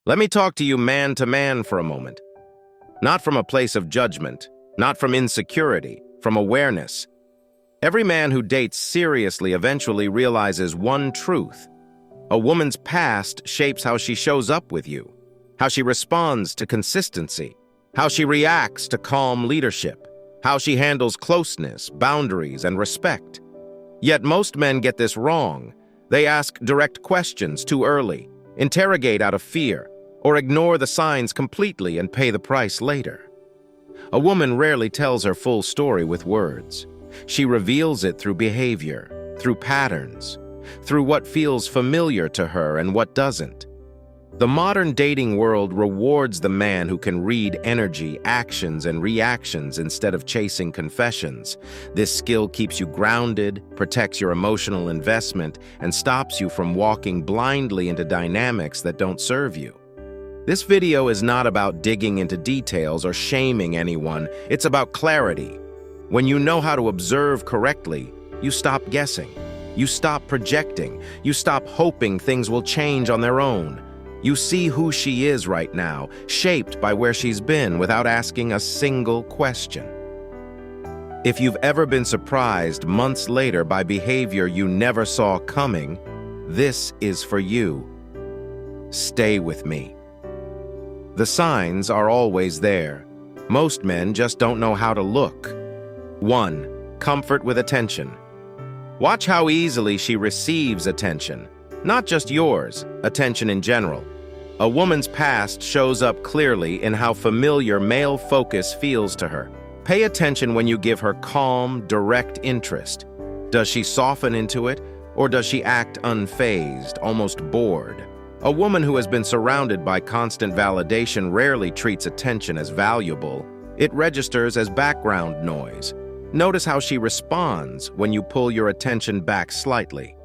Let me talk to you man to man for a moment. Not from a place of judgment, not from insecurity, from awareness. Every man who dates seriously eventually realizes one truth. A woman's past shapes how she shows up with you, how she responds to consistency, how she reacts to calm leadership, how she handles closeness, boundaries, and respect. Yet most men get this wrong. They ask direct questions too early, interrogate out of fear, or ignore the signs completely and pay the price later. A woman rarely tells her full story with words. She reveals it through behavior, through patterns, through what feels familiar to her and what doesn't. The modern dating world rewards the man who can read energy, actions, and reactions instead of chasing confessions. This skill keeps you grounded, protects your emotional investment, and stops you from walking blindly into dynamics that don't serve you. This video is not about digging into details or shaming anyone. It's about clarity. When you know how to observe correctly, you stop guessing. You stop projecting. You stop hoping things will change on their own. You see who she is right now, shaped by where she's been without asking a single question. If you've ever been surprised months later by behavior you never saw coming, this is for you. Stay with me. The signs are always there. Most men just don't know how to look. 1. Comfort with attention. Watch how easily she receives attention. Not just yours, attention in general. A woman's past shows up clearly in how familiar male focus feels to her. Pay attention when you give her calm, direct interest. Does she soften into it, or does she act unfazed, almost bored? A woman who has been surrounded by constant validation rarely treats attention as valuable. It registers as background noise. Notice how she responds when you pull your attention back slightly.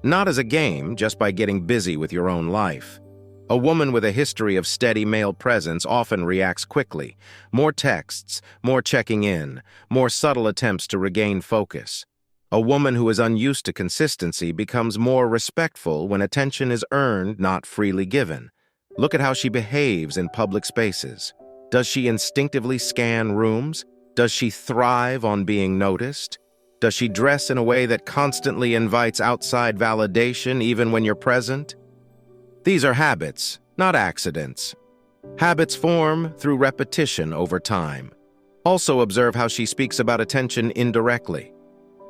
Not as a game, just by getting busy with your own life. A woman with a history of steady male presence often reacts quickly. More texts, more checking in, more subtle attempts to regain focus. A woman who is unused to consistency becomes more respectful when attention is earned, not freely given. Look at how she behaves in public spaces. Does she instinctively scan rooms? Does she thrive on being noticed? Does she dress in a way that constantly invites outside validation even when you're present? These are habits, not accidents. Habits form through repetition over time. Also observe how she speaks about attention indirectly.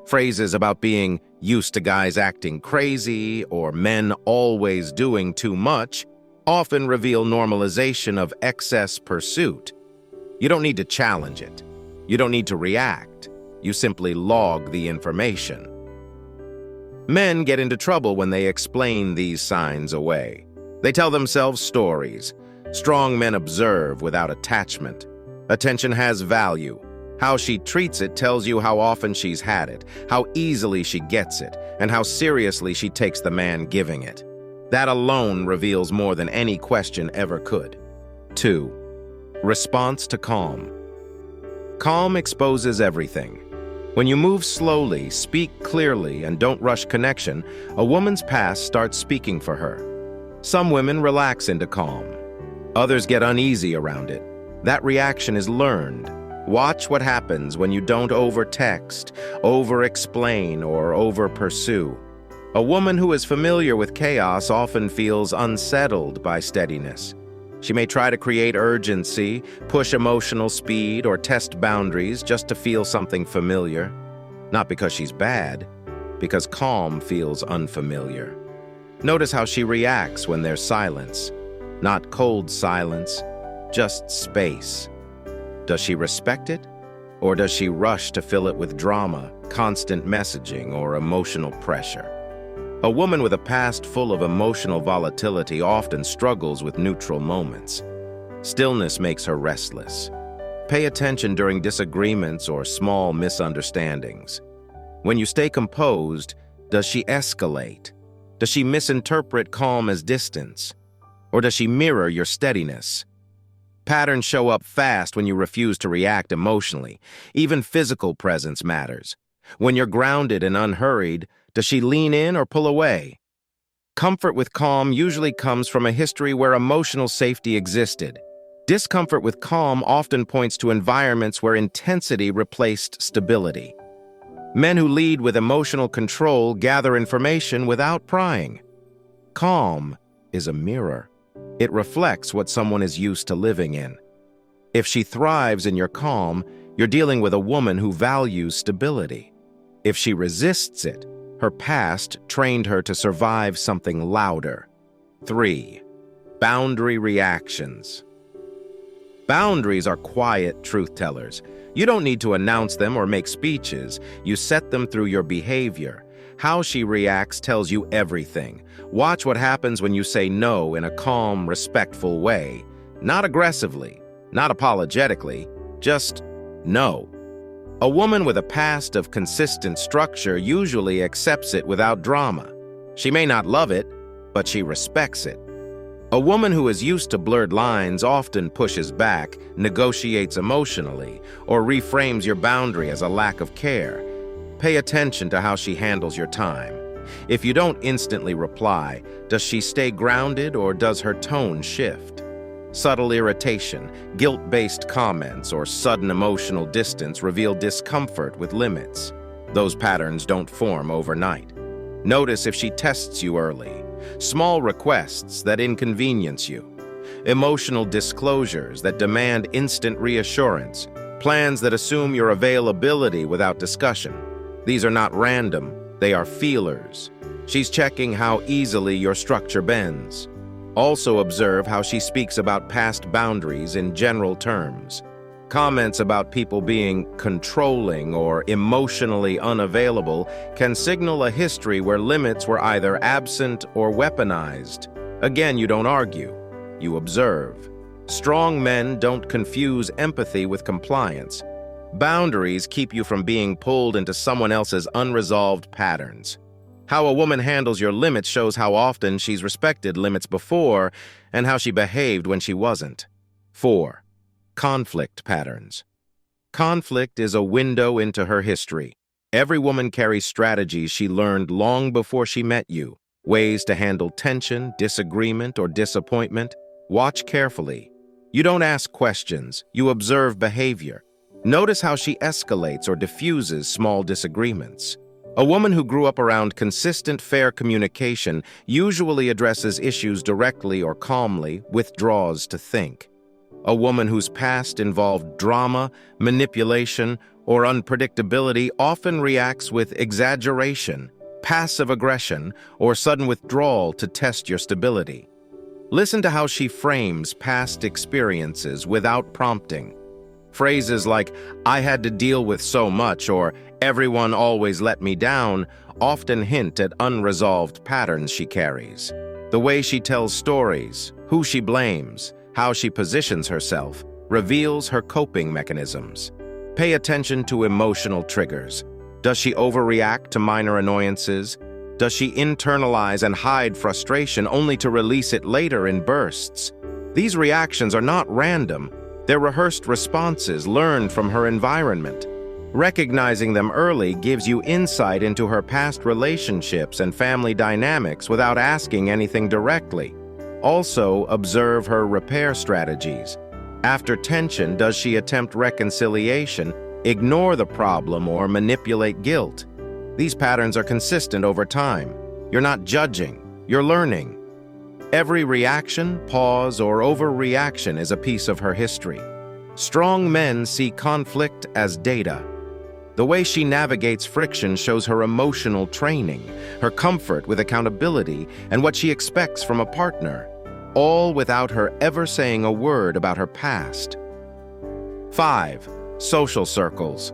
Phrases about being used to guys acting crazy or men always doing too much often reveal normalization of excess pursuit. You don't need to challenge it. You don't need to react. You simply log the information. Men get into trouble when they explain these signs away. They tell themselves stories. Strong men observe without attachment. Attention has value. How she treats it tells you how often she's had it, how easily she gets it, and how seriously she takes the man giving it. That alone reveals more than any question ever could. 2. Response to calm. Calm exposes everything. When you move slowly, speak clearly, and don't rush connection, a woman's past starts speaking for her. Some women relax into calm. Others get uneasy around it. That reaction is learned. Watch what happens when you don't over-text, over-explain, or over-pursue. A woman who is familiar with chaos often feels unsettled by steadiness. She may try to create urgency, push emotional speed, or test boundaries just to feel something familiar. Not because she's bad, because calm feels unfamiliar. Notice how she reacts when there's silence. Not cold silence, just space. Does she respect it? Or does she rush to fill it with drama, constant messaging, or emotional pressure? A woman with a past full of emotional volatility often struggles with neutral moments. Stillness makes her restless. Pay attention during disagreements or small misunderstandings. When you stay composed, does she escalate? Does she misinterpret calm as distance? Or does she mirror your steadiness? Patterns show up fast when you refuse to react emotionally. Even physical presence matters. When you're grounded and unhurried, does she lean in or pull away? Comfort with calm usually comes from a history where emotional safety existed. Discomfort with calm often points to environments where intensity replaced stability. Men who lead with emotional control gather information without prying. Calm is a mirror. It reflects what someone is used to living in. If she thrives in your calm, you're dealing with a woman who values stability. If she resists it, her past trained her to survive something louder. 3. Boundary reactions. Boundaries are quiet truth-tellers. You don't need to announce them or make speeches. You set them through your behavior. How she reacts tells you everything. Watch what happens when you say no in a calm, respectful way. Not aggressively, not apologetically, just no. A woman with a past of consistent structure usually accepts it without drama. She may not love it, but she respects it. A woman who is used to blurred lines often pushes back, negotiates emotionally, or reframes your boundary as a lack of care. Pay attention to how she handles your time. If you don't instantly reply, does she stay grounded or does her tone shift? Subtle irritation, guilt-based comments, or sudden emotional distance reveal discomfort with limits. Those patterns don't form overnight. Notice if she tests you early. Small requests that inconvenience you. Emotional disclosures that demand instant reassurance. Plans that assume your availability without discussion. These are not random, they are feelers. She's checking how easily your structure bends. Also observe how she speaks about past boundaries in general terms. Comments about people being controlling or emotionally unavailable can signal a history where limits were either absent or weaponized. Again, you don't argue, you observe. Strong men don't confuse empathy with compliance. Boundaries keep you from being pulled into someone else's unresolved patterns. How a woman handles your limits shows how often she's respected limits before and how she behaved when she wasn't. 4. Conflict patterns. Conflict is a window into her history. Every woman carries strategies she learned long before she met you, ways to handle tension, disagreement, or disappointment. Watch carefully. You don't ask questions, you observe behavior. Notice how she escalates or diffuses small disagreements. A woman who grew up around consistent, fair communication usually addresses issues directly or calmly, withdraws to think. A woman whose past involved drama, manipulation, or unpredictability often reacts with exaggeration, passive aggression, or sudden withdrawal to test your stability. Listen to how she frames past experiences without prompting. Phrases like, "I had to deal with so much," or "everyone always let me down," often hint at unresolved patterns she carries. The way she tells stories, who she blames, how she positions herself, reveals her coping mechanisms. Pay attention to emotional triggers. Does she overreact to minor annoyances? Does she internalize and hide frustration only to release it later in bursts? These reactions are not random. They're rehearsed responses learned from her environment. Recognizing them early gives you insight into her past relationships and family dynamics without asking anything directly. Also, observe her repair strategies. After tension, does she attempt reconciliation, ignore the problem, or manipulate guilt? These patterns are consistent over time. You're not judging, you're learning. Every reaction, pause, or overreaction is a piece of her history. Strong men see conflict as data. The way she navigates friction shows her emotional training, her comfort with accountability, and what she expects from a partner, all without her ever saying a word about her past. 5. Social circles.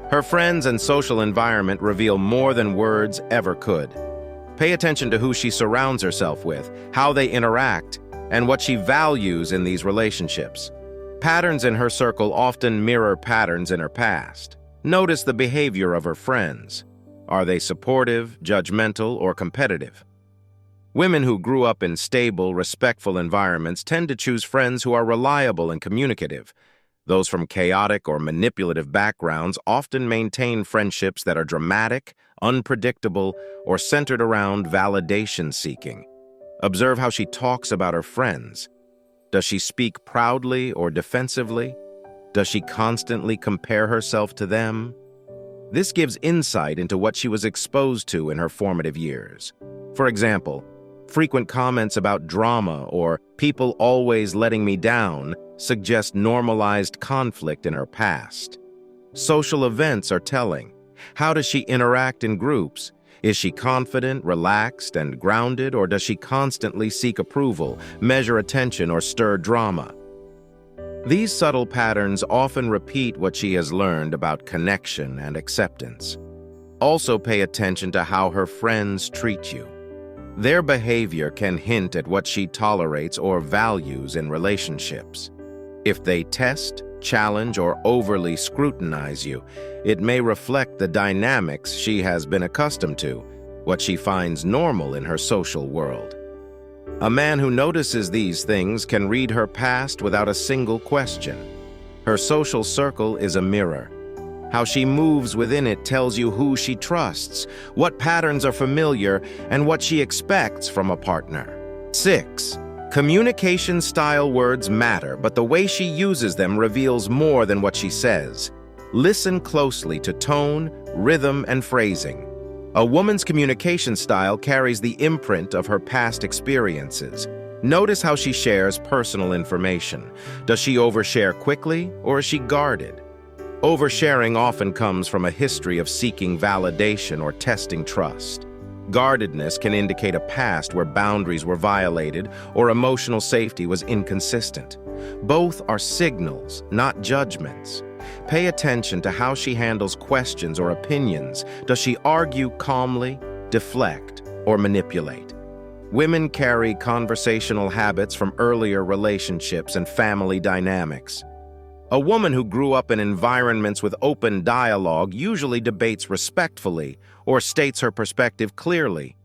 Her friends and social environment reveal more than words ever could. Pay attention to who she surrounds herself with, how they interact, and what she values in these relationships. Patterns in her circle often mirror patterns in her past. Notice the behavior of her friends. Are they supportive, judgmental, or competitive? Women who grew up in stable, respectful environments tend to choose friends who are reliable and communicative. Those from chaotic or manipulative backgrounds often maintain friendships that are dramatic, unpredictable, or centered around validation seeking. Observe how she talks about her friends. Does she speak proudly or defensively? Does she constantly compare herself to them? This gives insight into what she was exposed to in her formative years. For example, frequent comments about drama or people always letting me down suggest normalized conflict in her past. Social events are telling. How does she interact in groups? Is she confident, relaxed, and grounded, or does she constantly seek approval, measure attention, or stir drama? These subtle patterns often repeat what she has learned about connection and acceptance. Also pay attention to how her friends treat you. Their behavior can hint at what she tolerates or values in relationships. If they test, challenge, or overly scrutinize you, it may reflect the dynamics she has been accustomed to, what she finds normal in her social world. A man who notices these things can read her past without a single question. Her social circle is a mirror. How she moves within it tells you who she trusts, what patterns are familiar, and what she expects from a partner. 6. Communication style words matter, but the way she uses them reveals more than what she says. Listen closely to tone, rhythm, and phrasing. A woman's communication style carries the imprint of her past experiences. Notice how she shares personal information. Does she overshare quickly, or is she guarded? Oversharing often comes from a history of seeking validation or testing trust. Guardedness can indicate a past where boundaries were violated or emotional safety was inconsistent. Both are signals, not judgments. Pay attention to how she handles questions or opinions. Does she argue calmly, deflect, or manipulate? Women carry conversational habits from earlier relationships and family dynamics. A woman who grew up in environments with open dialogue usually debates respectfully or states her perspective clearly.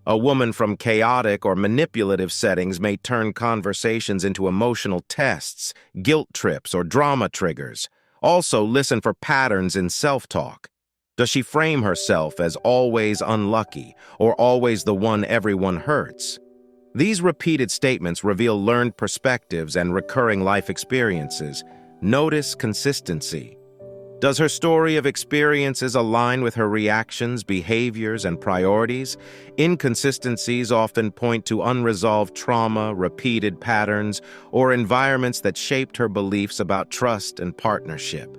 A woman from chaotic or manipulative settings may turn conversations into emotional tests, guilt trips, or drama triggers. Also, listen for patterns in self-talk. Does she frame herself as always unlucky or always the one everyone hurts? These repeated statements reveal learned perspectives and recurring life experiences. Notice consistency. Does her story of experiences align with her reactions, behaviors, and priorities? Inconsistencies often point to unresolved trauma, repeated patterns, or environments that shaped her beliefs about trust and partnership.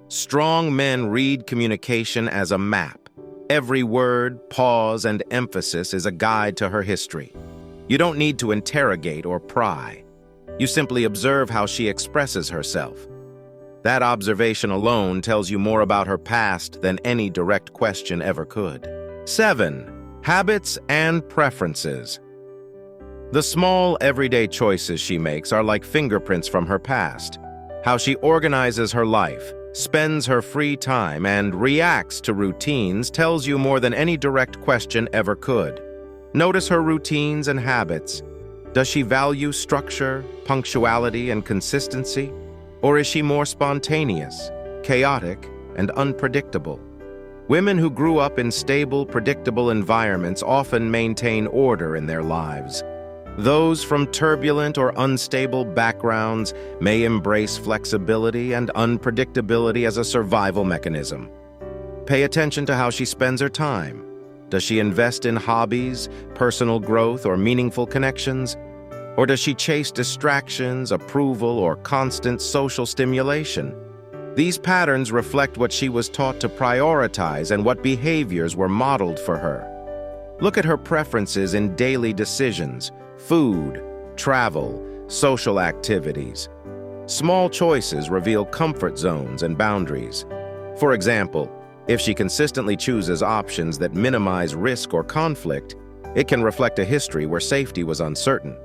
Strong men read communication as a map. Every word, pause, and emphasis is a guide to her history. You don't need to interrogate or pry. You simply observe how she expresses herself. That observation alone tells you more about her past than any direct question ever could. 7. Habits and preferences. The small, everyday choices she makes are like fingerprints from her past. How she organizes her life, spends her free time, and reacts to routines tells you more than any direct question ever could. Notice her routines and habits. Does she value structure, punctuality, and consistency? Or is she more spontaneous, chaotic, and unpredictable? Women who grew up in stable, predictable environments often maintain order in their lives. Those from turbulent or unstable backgrounds may embrace flexibility and unpredictability as a survival mechanism. Pay attention to how she spends her time. Does she invest in hobbies, personal growth, or meaningful connections? Or does she chase distractions, approval, or constant social stimulation? These patterns reflect what she was taught to prioritize and what behaviors were modeled for her. Look at her preferences in daily decisions, food, travel, social activities. Small choices reveal comfort zones and boundaries. For example, if she consistently chooses options that minimize risk or conflict, it can reflect a history where safety was uncertain.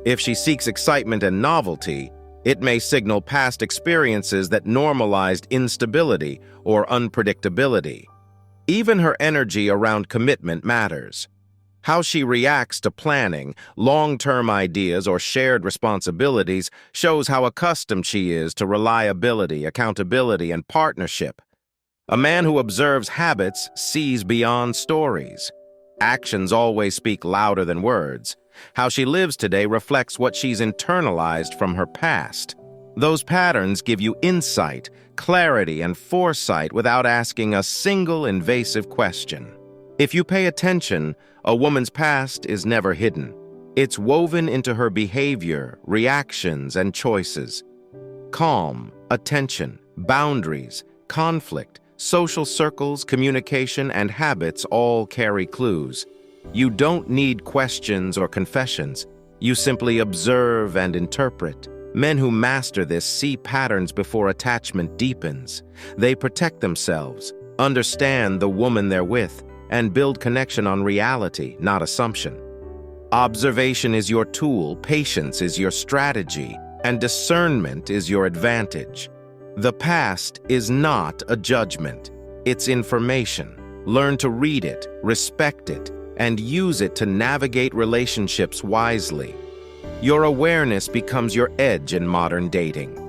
If she seeks excitement and novelty, it may signal past experiences that normalized instability or unpredictability. Even her energy around commitment matters. How she reacts to planning, long-term ideas, or shared responsibilities shows how accustomed she is to reliability, accountability, and partnership. A man who observes habits sees beyond stories. Actions always speak louder than words. How she lives today reflects what she's internalized from her past. Those patterns give you insight, clarity, and foresight without asking a single invasive question. If you pay attention, a woman's past is never hidden. It's woven into her behavior, reactions, and choices. Calm, attention, boundaries, conflict, social circles, communication, and habits all carry clues. You don't need questions or confessions. You simply observe and interpret. Men who master this see patterns before attachment deepens. They protect themselves, understand the woman they're with, and build connection on reality, not assumption. Observation is your tool, patience is your strategy, and discernment is your advantage. The past is not a judgment. It's information. Learn to read it, respect it, and use it to navigate relationships wisely. Your awareness becomes your edge in modern dating.